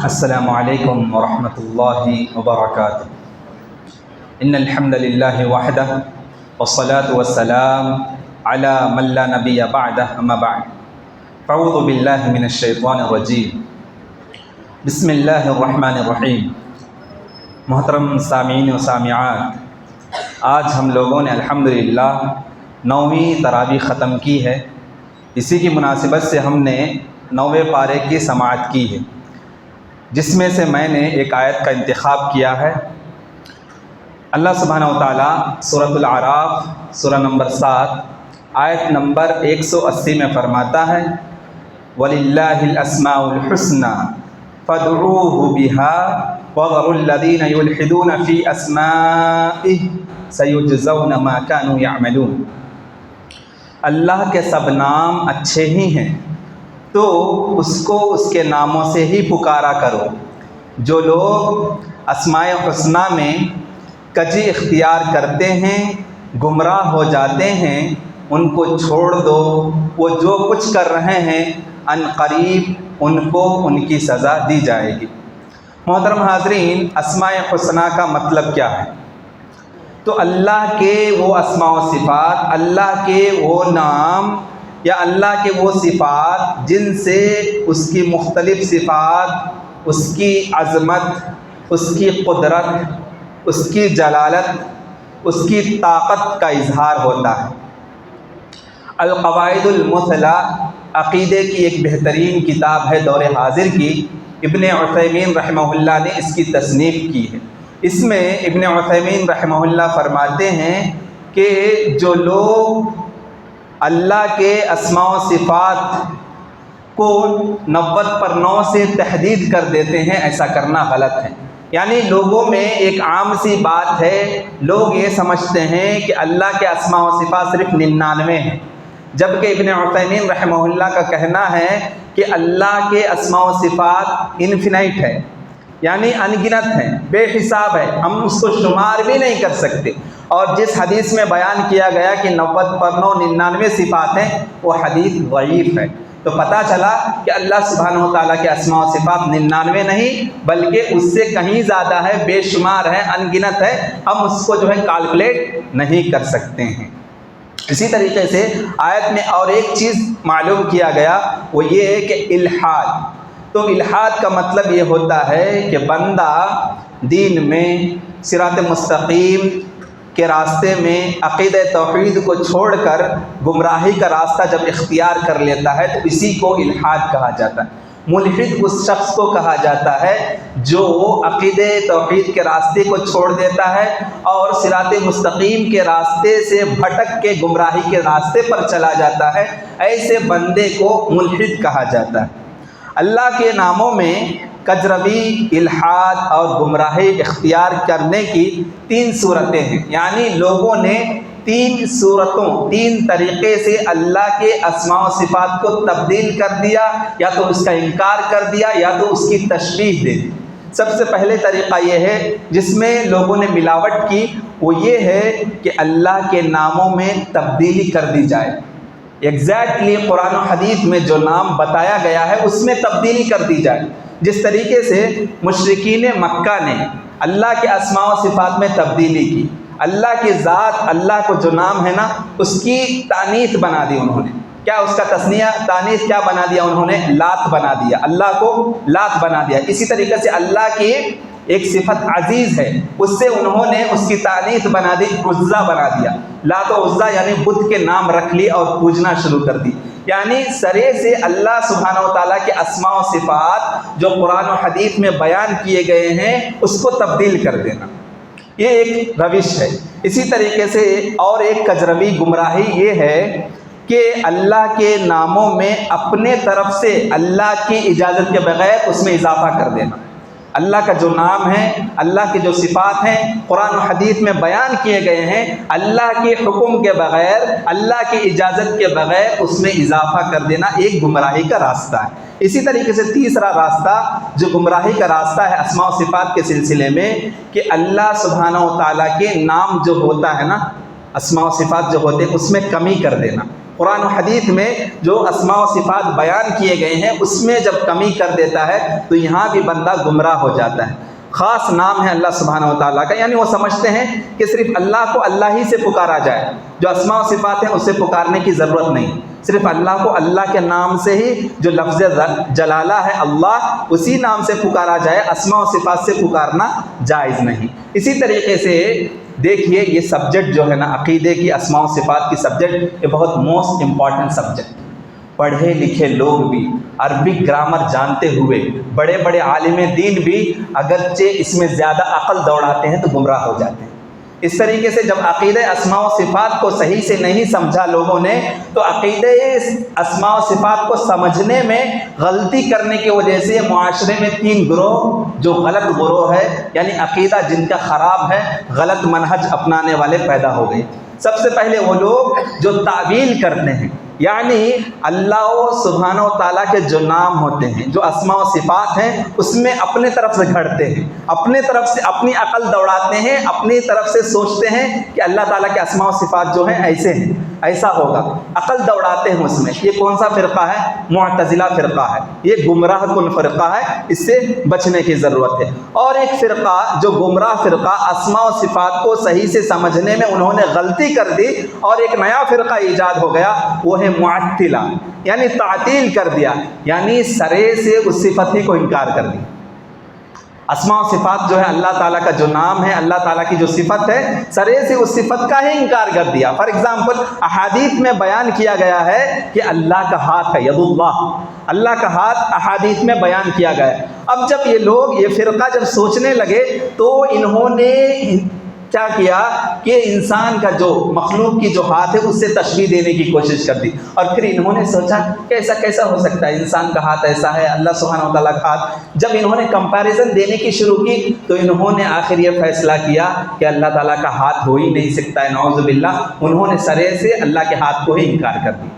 السلام علیکم ورحمۃ اللہ وبرکاتہ۔ ان الحمد للہ وحدہ والصلاة والسلام علی من لا نبی بعدہ اما بعد فاعوذ باللہ من الشیطان الرجیم بسم اللہ الرحمن الرحیم۔ محترم سامعین و سامعات، آج ہم لوگوں نے الحمدللہ 9ویں تراویح ختم کی ہے۔ اسی کی مناسبت سے ہم نے 9ویں پارے کی سماعت کی ہے، جس میں سے میں نے ایک آیت کا انتخاب کیا ہے۔ اللہ سبحانہ و تعالیٰ سورۃ الاعراف سورہ نمبر 7 آیت نمبر 180 میں فرماتا ہے وَلِلَّهِ الْأَسْمَاءُ الْحُسْنَى فَادْعُوهُ بِهَا وَذَرُوا الَّذِينَ يُلْحِدُونَ فِي أَسْمَائِهِ سَيُجْزَوْنَ مَا كَانُوا يَعْمَلُونَ۔ اللہ کے سب نام اچھے ہی ہیں، تو اس کو اس کے ناموں سے ہی پکارا کرو۔ جو لوگ اسماء حسنہ میں کجی اختیار کرتے ہیں گمراہ ہو جاتے ہیں، ان کو چھوڑ دو، وہ جو کچھ کر رہے ہیں ان قریب ان کو ان کی سزا دی جائے گی۔ محترم حاضرین، اسماء حسنہ کا مطلب کیا ہے؟ تو اللہ کے وہ اسماء و صفات، اللہ کے وہ نام یا اللہ کے وہ صفات جن سے اس کی مختلف صفات، اس کی عظمت، اس کی قدرت، اس کی جلالت، اس کی طاقت کا اظہار ہوتا ہے۔ القواعد المثلی عقیدے کی ایک بہترین کتاب ہے دور حاضر کی، ابن عثیمین رحمہ اللہ نے اس کی تصنیف کی ہے۔ اس میں ابن عثیمین رحمہ اللہ فرماتے ہیں کہ جو لوگ اللہ کے اسماء و صفات کو 90/9 سے تحدید کر دیتے ہیں، ایسا کرنا غلط ہے۔ یعنی لوگوں میں ایک عام سی بات ہے، لوگ یہ سمجھتے ہیں کہ اللہ کے اسماء و صفات صرف 99 ہیں، جبکہ ابن عثیمین رحمہ اللہ کا کہنا ہے کہ اللہ کے اسماء و صفات انفینائٹ ہے، یعنی انگنت ہیں، بے حساب ہے، ہم اس کو شمار بھی نہیں کر سکتے۔ اور جس حدیث میں بیان کیا گیا کہ 90/9 99 صفات ہیں، وہ حدیث ضعیف ہے۔ تو پتہ چلا کہ اللہ سبحانہ و تعالیٰ کے اسماء و صفات 99 نہیں بلکہ اس سے کہیں زیادہ ہے، بے شمار ہے، انگنت ہے، ہم اس کو جو ہے کیلکولیٹ نہیں کر سکتے ہیں۔ اسی طریقے سے آیت میں اور ایک چیز معلوم کیا گیا، وہ یہ ہے کہ الحاد۔ تو الحاد کا مطلب یہ ہوتا ہے کہ بندہ دین میں صراط مستقیم کے راستے میں عقیدہ توحید کو چھوڑ کر گمراہی کا راستہ جب اختیار کر لیتا ہے تو اسی کو الحاد کہا جاتا ہے۔ ملحد اس شخص کو کہا جاتا ہے جو عقیدہ توحید کے راستے کو چھوڑ دیتا ہے اور صراط مستقیم کے راستے سے بھٹک کے گمراہی کے راستے پر چلا جاتا ہے، ایسے بندے کو ملحد کہا جاتا ہے۔ اللہ کے ناموں میں کجروی، الحاد اور گمراہی اختیار کرنے کی 3 صورتیں ہیں، یعنی لوگوں نے 3 طریقے سے اللہ کے اسماء و صفات کو تبدیل کر دیا، یا تو اس کا انکار کر دیا یا تو اس کی تشبیہ دے دی۔ سب سے پہلے طریقہ یہ ہے جس میں لوگوں نے ملاوٹ کی، وہ یہ ہے کہ اللہ کے ناموں میں تبدیلی کر دی جائے۔ ایگزیکٹلی قرآن و حدیث میں جو نام بتایا گیا ہے اس میں تبدیلی کر دی جائے۔ جس طریقے سے مشرکین مکہ نے اللہ کے اسماء و صفات میں تبدیلی کی، اللہ کی ذات، اللہ کو جو نام ہے نا، اس کی تانیث بنا دی انہوں نے۔ کیا اس کا تثنیہ تانیث کیا بنا دیا انہوں نے؟ لات بنا دیا، اللہ کو لات بنا دیا۔ اسی طریقے سے اللہ کی ایک صفت عزیز ہے، اس سے انہوں نے اس کی تانیث بنا دی، عزا بنا دیا۔ لات و عزا یعنی بت کے نام رکھ لی اور پوجنا شروع کر دی۔ یعنی سرے سے اللہ سبحانہ و تعالیٰ کے اسماء و صفات جو قرآن و حدیث میں بیان کیے گئے ہیں اس کو تبدیل کر دینا، یہ ایک روش ہے۔ اسی طریقے سے اور ایک کجروی گمراہی یہ ہے کہ اللہ کے ناموں میں اپنے طرف سے اللہ کی اجازت کے بغیر اس میں اضافہ کر دینا۔ اللہ کا جو نام ہے، اللہ کی جو صفات ہیں قرآن و حدیث میں بیان کیے گئے ہیں، اللہ کے حکم کے بغیر، اللہ کی اجازت کے بغیر اس میں اضافہ کر دینا ایک گمراہی کا راستہ ہے۔ اسی طریقے سے تیسرا راستہ جو گمراہی کا راستہ ہے اسماء و صفات کے سلسلے میں، کہ اللہ سبحانہ و تعالیٰ کے نام جو ہوتا ہے نا، اسماء و صفات جو ہوتے ہیں اس میں کمی کر دینا۔ قرآن و حدیث میں جو اسماء و صفات بیان کیے گئے ہیں اس میں جب کمی کر دیتا ہے تو یہاں بھی بندہ گمراہ ہو جاتا ہے۔ خاص نام ہے اللہ سبحانہ و تعالیٰ کا، یعنی وہ سمجھتے ہیں کہ صرف اللہ کو اللہ ہی سے پکارا جائے، جو اسماء و صفات ہیں اسے پکارنے کی ضرورت نہیں، صرف اللہ کو اللہ کے نام سے ہی، جو لفظ جلالہ ہے اللہ، اسی نام سے پکارا جائے، اسماء و صفات سے پکارنا جائز نہیں۔ اسی طریقے سے دیکھیے یہ سبجیکٹ جو ہے نا عقیدے کی، اسماء و صفات کی سبجیکٹ، یہ بہت موسٹ امپورٹنٹ سبجیکٹ۔ پڑھے لکھے لوگ بھی، عربک گرامر جانتے ہوئے، بڑے بڑے عالم دین بھی اگرچہ اس میں زیادہ عقل دوڑاتے ہیں تو گمراہ ہو جاتے ہیں۔ اس طریقے سے جب عقیدہ اسماء و صفات کو صحیح سے نہیں سمجھا لوگوں نے تو عقیدہ اسماء و صفات کو سمجھنے میں غلطی کرنے کی وجہ سے معاشرے میں 3 گروہ جو غلط گروہ ہے، یعنی عقیدہ جن کا خراب ہے، غلط منہج اپنانے والے پیدا ہو گئے۔ سب سے پہلے وہ لوگ جو تعویل کرتے ہیں، یعنی اللہ سبحانہ و تعالیٰ کے جو نام ہوتے ہیں، جو اسماء و صفات ہیں، اس میں اپنے طرف سے گھڑتے ہیں، اپنے طرف سے اپنی عقل دوڑاتے ہیں، اپنی طرف سے سوچتے ہیں کہ اللہ تعالیٰ کے اسماء و صفات جو ہیں ایسے ہیں، ایسا ہوگا، عقل دوڑاتے ہیں اس میں۔ یہ کون سا فرقہ ہے؟ معتزلہ فرقہ ہے، یہ گمراہ کن فرقہ ہے، اس سے بچنے کی ضرورت ہے۔ اور ایک فرقہ جو گمراہ فرقہ، اسماء و صفات کو صحیح سے سمجھنے میں انہوں نے غلطی کر دی اور ایک نیا فرقہ ایجاد ہو گیا، وہ ہے معطلہ، یعنی تعطیل کر دیا، یعنی سرے سے اس صفت ہی کو انکار کر دی۔ اسماء و صفات جو ہے اللہ تعالیٰ کا جو نام ہے، اللہ تعالیٰ کی جو صفت ہے، سرے سے اس صفت کا ہی انکار کر دیا۔ فار ایگزامپل احادیث میں بیان کیا گیا ہے کہ اللہ کا ہاتھ ہے، ید اللہ، اللہ کا ہاتھ احادیث میں بیان کیا گیا ہے۔ اب جب یہ لوگ، یہ فرقہ جب سوچنے لگے تو انہوں نے کیا کیا کہ انسان کا جو مخلوق کی جو ہاتھ ہے اس سے تشبیہ دینے کی کوشش کر دی، اور پھر انہوں نے سوچا کہ ایسا کیسا ہو سکتا ہے، انسان کا ہاتھ ایسا ہے، اللہ سبحانہ و تعالیٰ کا ہاتھ۔ جب انہوں نے کمپیریزن دینے کی شروع کی تو انہوں نے آخر یہ فیصلہ کیا کہ اللہ تعالیٰ کا ہاتھ ہو ہی نہیں سکتا ہے، نعوذ باللہ۔ انہوں نے سرے سے اللہ کے ہاتھ کو ہی انکار کر دیا۔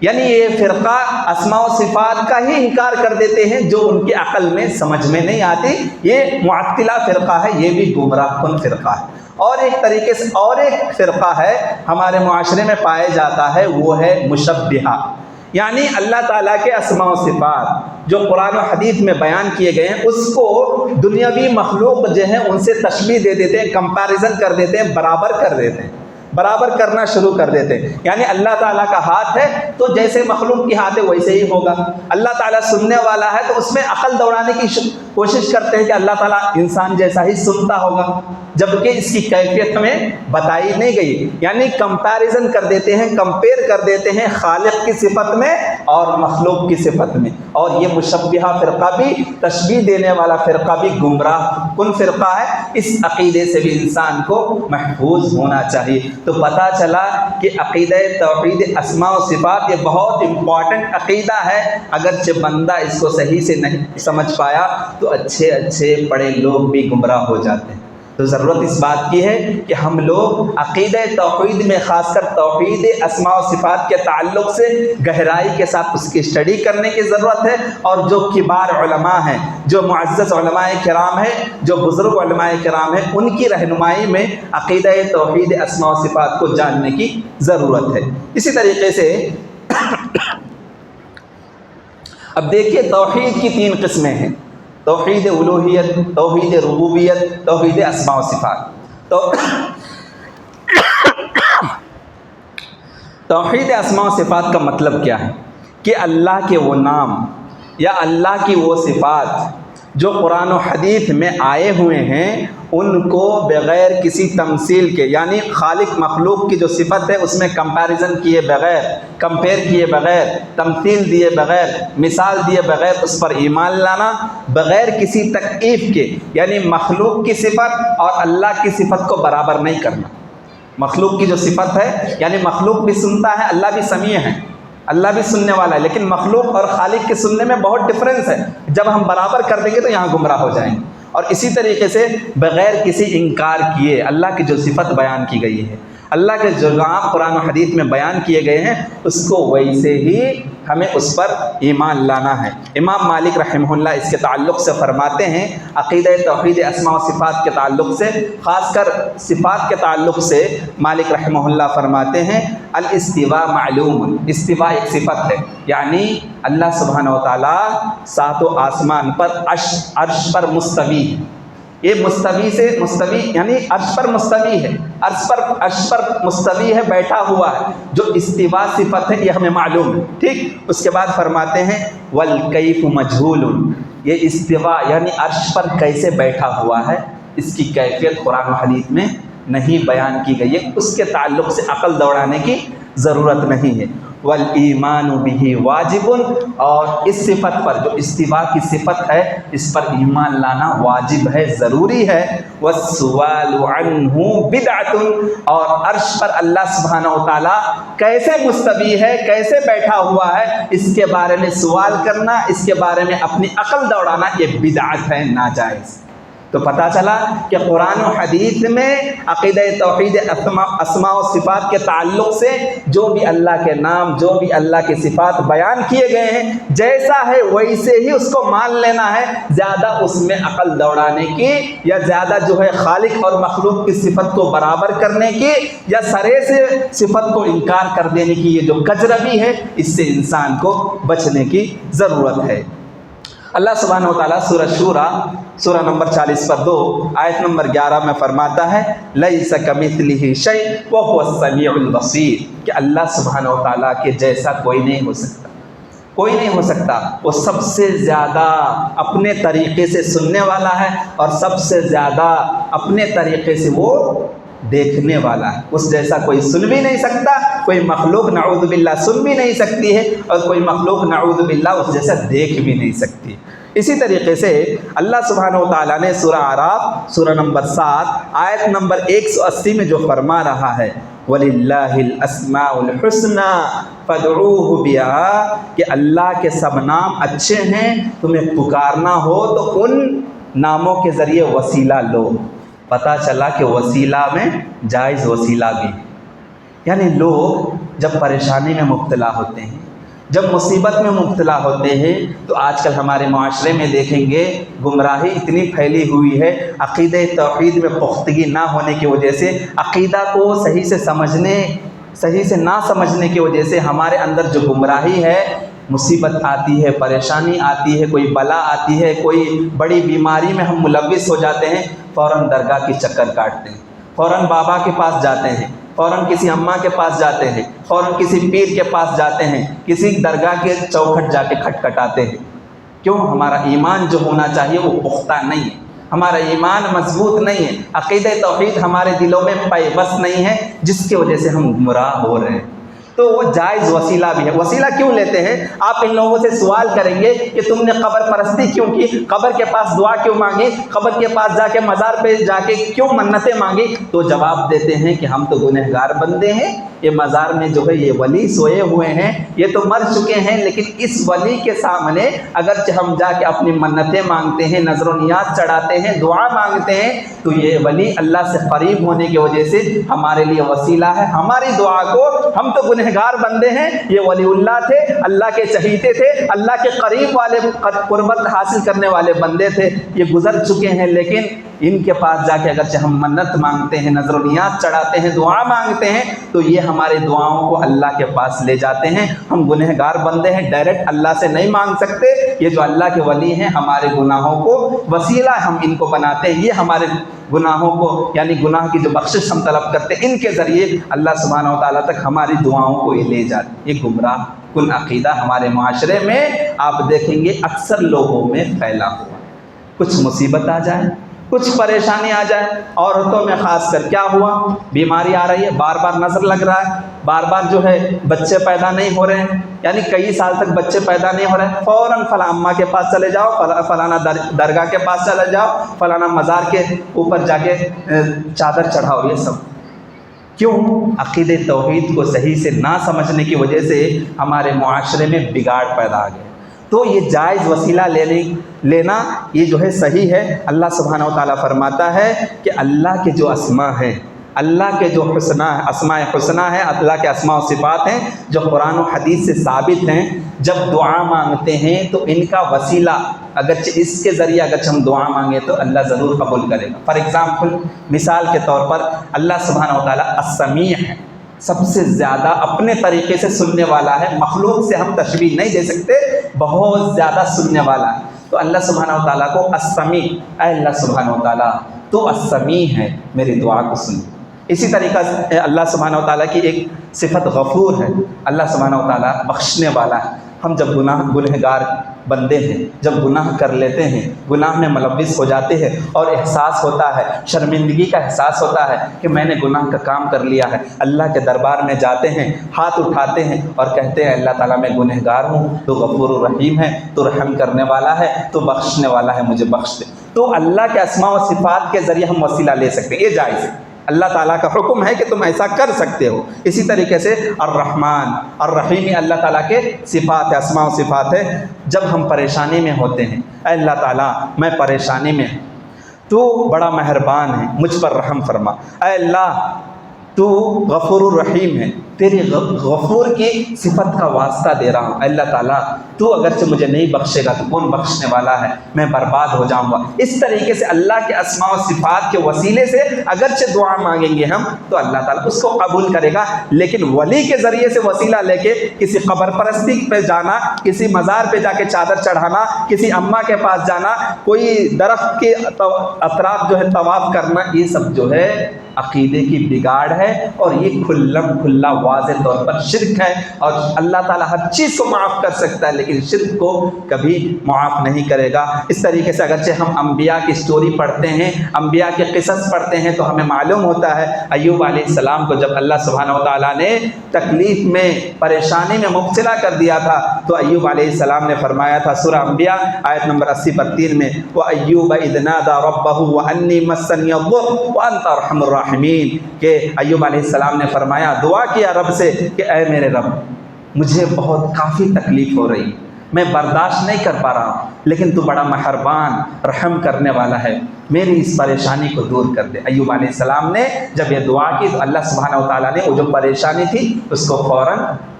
یعنی یہ فرقہ اسماء و صفات کا ہی انکار کر دیتے ہیں جو ان کی عقل میں سمجھ میں نہیں آتی، یہ معطلہ فرقہ ہے، یہ بھی گمراہ کن فرقہ ہے۔ اور ایک طریقے سے اور ایک فرقہ ہے ہمارے معاشرے میں پائے جاتا ہے، وہ ہے مشبہہ، یعنی اللہ تعالیٰ کے اسماء و صفات جو قرآن و حدیث میں بیان کیے گئے ہیں اس کو دنیاوی مخلوق جو ہے ان سے تشبیہ دے دیتے ہیں، کمپیریزن کر دیتے ہیں، برابر کر دیتے ہیں، برابر کرنا شروع کر دیتے ہیں۔ یعنی اللہ تعالیٰ کا ہاتھ ہے تو جیسے مخلوق کی ہاتھ ہے ویسے ہی ہوگا، اللہ تعالیٰ سننے والا ہے تو اس میں عقل دوڑانے کی کوشش کرتے ہیں کہ اللہ تعالیٰ انسان جیسا ہی سنتا ہوگا، جبکہ اس کی کیفیت ہمیں بتائی نہیں گئی۔ یعنی کمپیریزن کر دیتے ہیں، کمپیئر کر دیتے ہیں خالق کی صفت میں اور مخلوق کی صفت میں، اور یہ مشبہہ فرقہ بھی، تشبیہ دینے والا فرقہ بھی گمراہ کن فرقہ ہے۔ اس عقیدے سے بھی انسان کو محفوظ ہونا چاہیے۔ تو پتہ چلا کہ عقیدہ توحید اسماء و صفات یہ بہت امپورٹنٹ عقیدہ ہے، اگرچہ بندہ اس کو صحیح سے نہیں سمجھ پایا تو اچھے پڑھے لوگ بھی گمراہ ہو جاتے ہیں۔ تو ضرورت اس بات کی ہے کہ ہم لوگ عقیدہ توحید میں، خاص کر توحید اسماء و صفات کے تعلق سے گہرائی کے ساتھ اس کی اسٹڈی کرنے کی ضرورت ہے، اور جو کبار علماء ہیں، جو معزز علماء کرام ہیں، جو بزرگ علماء کرام ہیں، ان کی رہنمائی میں عقیدہ توحید اسماء و صفات کو جاننے کی ضرورت ہے۔ اسی طریقے سے اب دیکھیے توحید کی 3 قسمیں ہیں، توحید الوہیت، توحید ربوبیت، توحید اسماء و صفات۔ تو توحید اسماء و صفات کا مطلب کیا ہے کہ اللہ کے وہ نام یا اللہ کی وہ صفات جو قرآن و حدیث میں آئے ہوئے ہیں ان کو بغیر کسی تمثیل کے، یعنی خالق مخلوق کی جو صفت ہے اس میں کمپیریزن کیے بغیر، کمپیئر کیے بغیر، تمثیل دیے بغیر، مثال دیے بغیر اس پر ایمان لانا، بغیر کسی تکییف کے، یعنی مخلوق کی صفت اور اللہ کی صفت کو برابر نہیں کرنا۔ مخلوق کی جو صفت ہے، یعنی مخلوق بھی سنتا ہے، اللہ بھی سمیع ہے، اللہ بھی سننے والا ہے، لیکن مخلوق اور خالق کے سننے میں بہت ڈفرینس ہے۔ جب ہم برابر کر دیں گے تو یہاں گمراہ ہو جائیں گے۔ اور اسی طریقے سے بغیر کسی انکار کیے اللہ کی جو صفت بیان کی گئی ہے، اللہ کے جو آپ قرآن و حدیث میں بیان کیے گئے ہیں اس کو ویسے ہی ہمیں اس پر ایمان لانا ہے۔ امام مالک رحمہ اللہ اس کے تعلق سے فرماتے ہیں، عقیدہ توحید اسماء و صفات کے تعلق سے، خاص کر صفات کے تعلق سے مالک رحمہ اللہ فرماتے ہیں الاستواء معلوم، استواء ایک صفت ہے، یعنی اللہ سبحانہ و تعالیٰ ساتوں آسمان پر عرش پر مستوی ہے۔ یہ مستوی یعنی عرش پر مستوی ہے، عرش پر مستوی ہے، بیٹھا ہوا ہے۔ جو استواء صفت ہے یہ ہمیں معلوم ہے، ٹھیک۔ اس کے بعد فرماتے ہیں والکیف مجہول، یہ استواء یعنی عرش پر کیسے بیٹھا ہوا ہے اس کی کیفیت قرآن و حدیث میں نہیں بیان کی گئی ہے، اس کے تعلق سے عقل دوڑانے کی ضرورت نہیں ہے۔ والایمان بہ واجب، اور اس صفت پر جو استواء کی صفت ہے اس پر ایمان لانا واجب ہے، ضروری ہے۔ والسؤال عنہ بدعۃ، اور عرش پر اللہ سبحانہ و تعالیٰ کیسے مستوی ہے، کیسے بیٹھا ہوا ہے، اس کے بارے میں سوال کرنا، اس کے بارے میں اپنی عقل دوڑانا یہ بدعت ہے، ناجائز۔ تو پتہ چلا کہ قرآن و حدیث میں عقیدہ توحید اسماء و صفات کے تعلق سے جو بھی اللہ کے نام، جو بھی اللہ کے صفات بیان کیے گئے ہیں، جیسا ہے ویسے ہی اس کو مان لینا ہے، زیادہ اس میں عقل دوڑانے کی یا زیادہ جو ہے خالق اور مخلوق کی صفت کو برابر کرنے کی یا سرے سے صفت کو انکار کر دینے کی یہ جو کجروی ہے، اس سے انسان کو بچنے کی ضرورت ہے۔ اللہ سبحانہ و تعالیٰ سورہ شورى سورہ نمبر 40 پر 2 آیت نمبر 11 میں فرماتا ہے لیس کمثلہ شیء وہو السمیع البصیر، کہ اللہ سبحانہ و تعالیٰ کے جیسا کوئی نہیں ہو سکتا، کوئی نہیں ہو سکتا۔ وہ سب سے زیادہ اپنے طریقے سے سننے والا ہے اور سب سے زیادہ اپنے طریقے سے وہ دیکھنے والا ہے۔ اس جیسا کوئی سن بھی نہیں سکتا، کوئی مخلوق نعوذ باللہ سن بھی نہیں سکتی ہے، اور کوئی مخلوق نعوذ باللہ اس جیسا دیکھ بھی نہیں سکتی۔ اسی طریقے سے اللہ سبحانہ و تعالیٰ نے سورہ اعراف سورہ نمبر 7 آیت نمبر 180 میں جو فرما رہا ہے وَلِلَّهِ الْأَسْمَاءُ الْحُسْنَى فَادْعُوهُ بِهَا، کہ اللہ کے سب نام اچھے ہیں، تمہیں پکارنا ہو تو ان ناموں کے ذریعے وسیلہ لو۔ پتہ چلا کہ وسیلہ میں جائز وسیلہ بھی، یعنی لوگ جب پریشانی میں مبتلا ہوتے ہیں، جب مصیبت میں مبتلا ہوتے ہیں، تو آج کل ہمارے معاشرے میں دیکھیں گے گمراہی اتنی پھیلی ہوئی ہے، عقیدہ توحید میں پختگی نہ ہونے کی وجہ سے، عقیدہ کو صحیح سے نہ سمجھنے کی وجہ سے ہمارے اندر جو گمراہی ہے، مصیبت آتی ہے، پریشانی آتی ہے، کوئی بلا آتی ہے، کوئی بڑی بیماری میں ہم ملوث ہو جاتے ہیں، فوراً درگاہ کی چکر کاٹتے ہیں، فوراً بابا کے پاس جاتے ہیں، فوراً کسی اماں کے پاس جاتے ہیں، فوراً کسی پیر کے پاس جاتے ہیں، کسی درگاہ کے چوکھٹ جا کے کھٹکھٹاتے ہیں۔ کیوں؟ ہمارا ایمان جو ہونا چاہیے وہ پختہ نہیں ہے، ہمارا ایمان مضبوط نہیں ہے، عقیدہ توحید ہمارے دلوں میں پیوست نہیں ہے، جس کی وجہ سے ہم گمراہ ہو رہے ہیں۔ تو وہ جائز وسیلہ بھی ہے۔ وسیلہ کیوں لیتے ہیں؟ آپ ان لوگوں سے سوال کریں گے کہ تم نے قبر پرستی کیوں کی، قبر کے پاس دعا کیوں مانگی، قبر کے پاس جا کے مزار پہ جا کے کیوں منتیں مانگی، تو جواب دیتے ہیں کہ ہم تو گنہگار بندے ہیں، یہ مزار میں جو ہے یہ ولی سوئے ہوئے ہیں، یہ تو مر چکے ہیں، لیکن اس ولی کے سامنے اگرچہ ہم جا کے اپنی منتیں مانگتے ہیں، نظر و نیاز چڑھاتے ہیں، دعا مانگتے ہیں، تو یہ ولی اللہ سے قریب ہونے کی وجہ سے ہمارے لیے وسیلہ ہے۔ ہماری دعا کو، ہم تو گنہگار بندے ہیں، یہ ولی اللہ تھے، اللہ کے چہیتے تھے، اللہ کے قریب والے قربت حاصل کرنے والے بندے تھے، یہ گزر چکے ہیں، لیکن ان کے پاس جا کے اگرچہ ہم منت مانگتے ہیں، نظر و نیاز چڑھاتے ہیں، دعا مانگتے ہیں، تو یہ ہمارے دعاؤں کو اللہ کے پاس لے جاتے ہیں۔ ہم گنہگار بندے ہیں، ڈائریکٹ اللہ سے نہیں مانگ سکتے، یہ جو اللہ کے ولی ہیں ہمارے گناہوں کو وسیلہ ہم ان کو بناتے ہیں، یہ ہمارے گناہوں کو یعنی گناہ کی جو بخشش ہم طلب کرتے ہیں، ان کے ذریعے اللہ سبحانہ و تعالیٰ تک ہماری دعاؤں کو یہ لے جاتے ہیں۔ یہ گمراہ کن عقیدہ ہمارے معاشرے میں آپ دیکھیں گے اکثر لوگوں میں پھیلا ہوا۔ کچھ مصیبت آ جائے، کچھ پریشانی آ جائے، عورتوں میں خاص کر کیا ہوا، بیماری آ رہی ہے، بار بار نظر لگ رہا ہے، بار بار جو ہے بچے پیدا نہیں ہو رہے ہیں، یعنی کئی سال تک بچے پیدا نہیں ہو رہے ہیں، فوراً فلاں اماں کے پاس چلے جاؤ، فلانا درگاہ کے پاس چلے جاؤ، فلانا مزار کے اوپر جا کے چادر چڑھاؤ۔ یہ سب کیوں؟ عقیدہ توحید کو صحیح سے نہ سمجھنے کی وجہ سے ہمارے معاشرے میں بگاڑ پیدا آ گیا۔ تو یہ جائز وسیلہ لینا یہ جو ہے صحیح ہے۔ اللہ سبحانہ و تعالیٰ فرماتا ہے کہ اللہ کے جو اسماء ہیں، اللہ کے جو اسماء حسنہ ہیں، اللہ کے اسماء و صفات ہیں جو قرآن و حدیث سے ثابت ہیں، جب دعا مانگتے ہیں تو ان کا وسیلہ اگرچہ اس کے ذریعے اگرچہ ہم دعا مانگے تو اللہ ضرور قبول کرے گا۔ فار ایگزامپل، مثال کے طور پر اللہ سبحانہ و تعالیٰ السمیع ہے، سب سے زیادہ اپنے طریقے سے سننے والا ہے، مخلوق سے ہم تشبیہ نہیں دے سکتے، بہت زیادہ سننے والا ہے۔ تو اللہ سبحانہ و تعالیٰ کو السمیع، اے اللہ سبحانہ و تعالیٰ تو السمیع ہے، میری دعا کو سن۔ اسی طریقہ سے اللہ سبحانہ و تعالیٰ کی ایک صفت غفور ہے، اللہ سبحانہ و تعالیٰ بخشنے والا ہے۔ ہم جب گنہگار بندے ہیں، جب گناہ کر لیتے ہیں، گناہ میں ملوث ہو جاتے ہیں اور احساس ہوتا ہے، شرمندگی کا احساس ہوتا ہے کہ میں نے گناہ کا کام کر لیا ہے، اللہ کے دربار میں جاتے ہیں، ہاتھ اٹھاتے ہیں اور کہتے ہیں اللہ تعالیٰ میں گنہگار ہوں، تو غفور الرحیم ہے، تو رحم کرنے والا ہے، تو بخشنے والا ہے، مجھے بخش دے۔ تو اللہ کے اسماء و صفات کے ذریعے ہم وسیلہ لے سکتے ہیں، یہ جائز ہے، اللہ تعالیٰ کا حکم ہے کہ تم ایسا کر سکتے ہو۔ اسی طریقے سے الرحمن الرحیم اللہ تعالیٰ کے صفات ہے، اسماء و صفات ہے۔ جب ہم پریشانی میں ہوتے ہیں، اے اللہ تعالیٰ میں پریشانی میں ہوں، تو بڑا مہربان ہے، مجھ پر رحم فرما۔ اے اللہ تو غفور الرحیم ہے، تیری غفور کی صفت کا واسطہ دے رہا ہوں۔ اللہ تعالیٰ تو اگرچہ مجھے نہیں بخشے گا تو کون بخشنے والا ہے، میں برباد ہو جاؤں گا۔ اس طریقے سے اللہ کے اسماء و صفات کے وسیلے سے اگرچہ دعا مانگیں گے ہم تو اللہ تعالیٰ اس کو قبول کرے گا، لیکن ولی کے ذریعے سے وسیلہ لے کے کسی قبر پرستی پہ جانا، کسی مزار پہ جا کے چادر چڑھانا، کسی اماں کے پاس جانا، کوئی درخت کے اطراف جو ہے طواف کرنا، یہ سب جو ہے عقیدے کی بگاڑ ہے اور یہ کھلا واضح طور پر شرک ہے۔ اور اللہ تعالیٰ ہر چیز کو معاف کر سکتا ہے لیکن شرک کو کبھی معاف نہیں کرے گا۔ اس طریقے سے اگرچہ ہم انبیاء کی سٹوری پڑھتے ہیں، انبیاء کے قصص پڑھتے ہیں تو ہمیں معلوم ہوتا ہے ایوب علیہ السلام کو جب اللہ سبحانہ و تعالیٰ نے تکلیف میں، پریشانی میں مبتلا کر دیا تھا تو ایوب علیہ السلام نے فرمایا تھا، سورہ انبیاء آیت نمبر 80 پر 3 میں، وَأَيُّوبَ إِذْ نَادَى رَبَّهُ وَأَنِّي مَسَّنِيَ الضُّرُّ وَأَنْتَ أَرْحَمُ الراحمین، کہ ایوب علیہ السلام نے فرمایا، دعا کیا رب سے کہ اے میرے رب مجھے بہت کافی تکلیف ہو رہی، میں برداشت نہیں کر پا رہا ہوں، لیکن تو بڑا مہربان رحم کرنے والا ہے، میری اس پریشانی کو دور کر دے۔ ایوب علیہ السلام نے جب یہ دعا کی تو اللہ سبحانہ و تعالیٰ نے وہ جو پریشانی تھی اس کو فوراً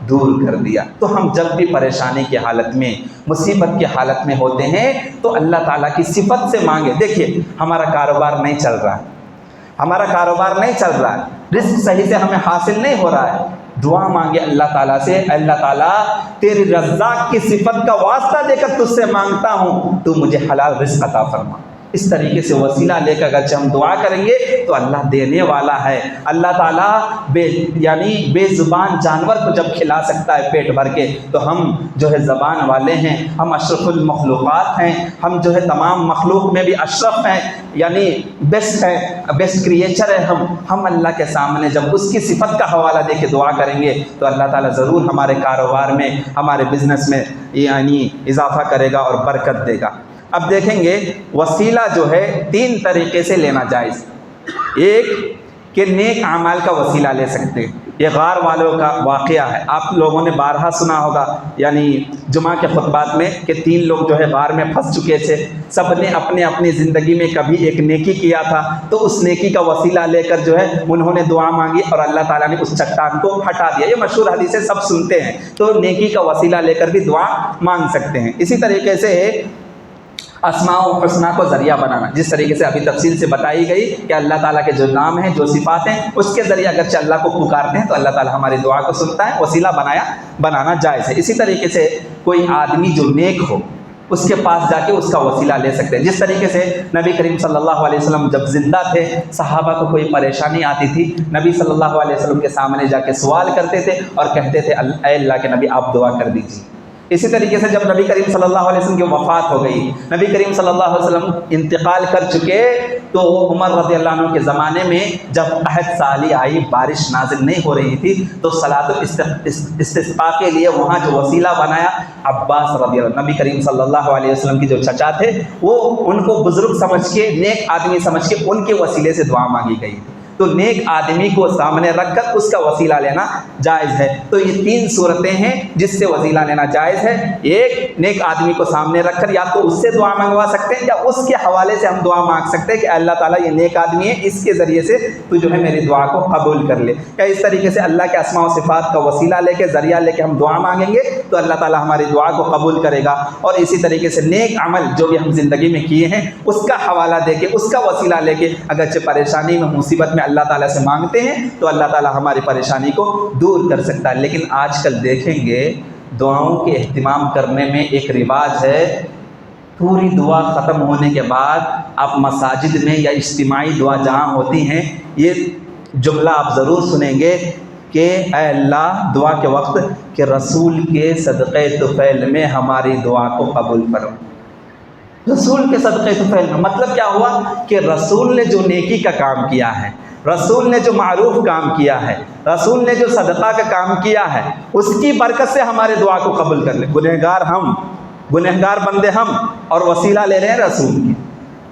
دور کر دیا۔ تو ہم جب بھی پریشانی کی حالت میں، مصیبت کی حالت میں ہوتے ہیں تو اللہ تعالیٰ کی صفت سے مانگے۔ دیکھیے ہمارا کاروبار نہیں چل رہا ہے، ہمارا کاروبار نہیں چل رہا ہے، رزق صحیح سے ہمیں حاصل نہیں ہو رہا ہے، دعا مانگے اللہ تعالیٰ سے، اللہ تعالیٰ تیری رزاق کی صفت کا واسطہ دے کر تجھ سے مانگتا ہوں تو مجھے حلال رزق عطا فرما۔ اس طریقے سے وسیلہ لے کر اگرچہ ہم دعا کریں گے تو اللہ دینے والا ہے۔ اللہ تعالیٰ بے زبان جانور کو جب کھلا سکتا ہے پیٹ بھر کے تو ہم جو ہے زبان والے ہیں، ہم اشرف المخلوقات ہیں، ہم جو ہے تمام مخلوق میں بھی اشرف ہیں، یعنی بیسٹ ہے، بیسٹ کریچر ہے ہم اللہ کے سامنے جب اس کی صفت کا حوالہ دے کے دعا کریں گے تو اللہ تعالیٰ ضرور ہمارے کاروبار میں، ہمارے بزنس میں یعنی اضافہ کرے گا اور برکت دے گا۔ اب دیکھیں گے وسیلہ جو ہے 3 طریقے سے لینا جائز۔ ایک کہ نیک اعمال کا وسیلہ لے سکتے ہیں، یہ غار والوں کا واقعہ ہے، آپ لوگوں نے بارہا سنا ہوگا، یعنی جمعہ کے خطبات میں کہ 3 لوگ جو ہے غار میں پھنس چکے تھے، سب نے اپنے اپنی زندگی میں کبھی ایک نیکی کیا تھا تو اس نیکی کا وسیلہ لے کر جو ہے انہوں نے دعا مانگی اور اللہ تعالیٰ نے اس چٹان کو ہٹا دیا۔ یہ مشہور حدیثیں سب سنتے ہیں، تو نیکی کا وسیلہ لے کر بھی دعا مانگ سکتے ہیں۔ اسی طریقے سے اسماء و حسنہ کو ذریعہ بنانا، جس طریقے سے ابھی تفصیل سے بتائی گئی کہ اللہ تعالیٰ کے جو نام ہیں، جو صفات ہیں، اس کے ذریعے اگرچہ اللہ کو پکارتے ہیں تو اللہ تعالیٰ ہماری دعا کو سنتا ہے، وسیلہ بنانا جائز ہے۔ اسی طریقے سے کوئی آدمی جو نیک ہو اس کے پاس جا کے اس کا وسیلہ لے سکتے ہیں، جس طریقے سے نبی کریم صلی اللہ علیہ وسلم جب زندہ تھے، صحابہ کو کوئی پریشانی آتی تھی، نبی صلی اللہ علیہ وسلم کے سامنے جا کے سوال کرتے تھے اور کہتے تھے اے اللہ کے نبی آپ دعا کر دیجیے۔ اسی طریقے سے جب نبی کریم صلی اللہ علیہ وسلم کی وفات ہو گئی، نبی کریم صلی اللہ علیہ وسلم انتقال کر چکے، تو عمر رضی اللہ عنہ کے زمانے میں جب عہد سالی آئی، بارش نازل نہیں ہو رہی تھی، تو صلاۃ الاستسقاء کے لیے وہاں جو وسیلہ بنایا عباس رضی اللہ، نبی کریم صلی اللہ علیہ وسلم کے جو چچا تھے، وہ ان کو بزرگ سمجھ کے، نیک آدمی سمجھ کے ان کے وسیلے سے دعا مانگی گئی تھی۔ تو نیک آدمی کو سامنے رکھ کر اس کا وسیلہ لینا جائز ہے۔ تو یہ 3 صورتیں ہیں جس سے وسیلہ لینا جائز ہے۔ ایک، نیک آدمی کو سامنے رکھ کر یا تو اس سے دعا منگوا سکتے ہیں یا اس کے حوالے سے ہم دعا مانگ سکتے ہیں کہ اللہ تعالیٰ یہ نیک آدمی ہے، اس کے ذریعے سے تو جو ہے میری دعا کو قبول کر لے۔ یا اس طریقے سے اللہ کے اسماء و صفات کا وسیلہ لے کے، ذریعہ لے کے ہم دعا مانگیں گے تو اللہ تعالیٰ ہماری دعا کو قبول کرے گا۔ اور اسی طریقے سے نیک عمل جو بھی ہم زندگی میں کیے ہیں اس کا حوالہ دے کے، اس کا وسیلہ لے کے اگرچہ پریشانی میں، مصیبت میں اللہ تعالیٰ سے مانگتے ہیں تو اللہ تعالیٰ ہماری پریشانی کو دور کر سکتا ہے۔ لیکن آج کل دیکھیں گے دعاؤں کے اہتمام کرنے میں ایک رواج ہے، پوری دعا ختم ہونے کے بعد آپ مساجد میں یا اجتماعی دعا جہاں ہوتی ہیں، یہ جملہ آپ ضرور سنیں گے کہ اے اللہ، دعا کے وقت کہ رسول کے صدقے طفیل میں ہماری دعا کو قبول فرما۔ رسول کے صدقے طفیل میں مطلب کیا ہوا کہ رسول نے جو نیکی کا کام کیا ہے، رسول نے جو معروف کام کیا ہے، رسول نے جو صدقہ کا کام کیا ہے، اس کی برکت سے ہمارے دعا کو قبول کر لے۔ گنہگار بندے ہم اور وسیلہ لے رہے ہیں رسول کی،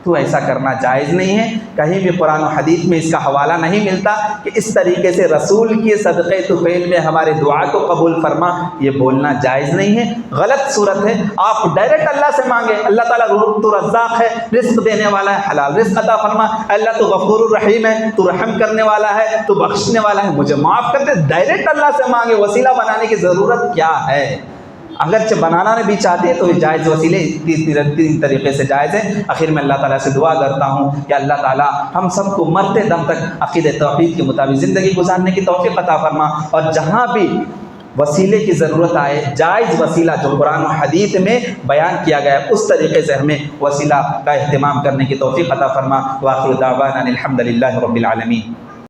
تو ایسا کرنا جائز نہیں ہے۔ کہیں بھی قرآن و حدیث میں اس کا حوالہ نہیں ملتا کہ اس طریقے سے رسول کے صدقے طفیل میں ہمارے دعا کو قبول فرما، یہ بولنا جائز نہیں ہے، غلط صورت ہے۔ آپ ڈائریکٹ اللہ سے مانگے، اللہ تعالیٰ تو رزاق ہے، رزق دینے والا ہے، حلال رزق عطا فرما، اللہ تو غفور الرحیم ہے، تو رحم کرنے والا ہے، تو بخشنے والا ہے، مجھے معاف کر دے۔ ڈائریکٹ اللہ سے مانگے، وسیلہ بنانے کی ضرورت کیا ہے؟ اگرچہ بنانا بھی چاہتے ہیں تو یہ جائز وسیلے 3 طریقے سے جائز ہے۔ آخر میں اللہ تعالیٰ سے دعا کرتا ہوں کہ اللہ تعالیٰ ہم سب کو مرتے دم تک عقیدہ توحید کے مطابق زندگی گزارنے کی توفیق عطا فرما، اور جہاں بھی وسیلے کی ضرورت آئے، جائز وسیلہ جو قرآن و حدیث میں بیان کیا گیا ہے اس طریقے سے ہمیں وسیلہ کا اہتمام کرنے کی توفیق عطا فرما۔ وآخر دعوانا الحمد للہ رب العالمین۔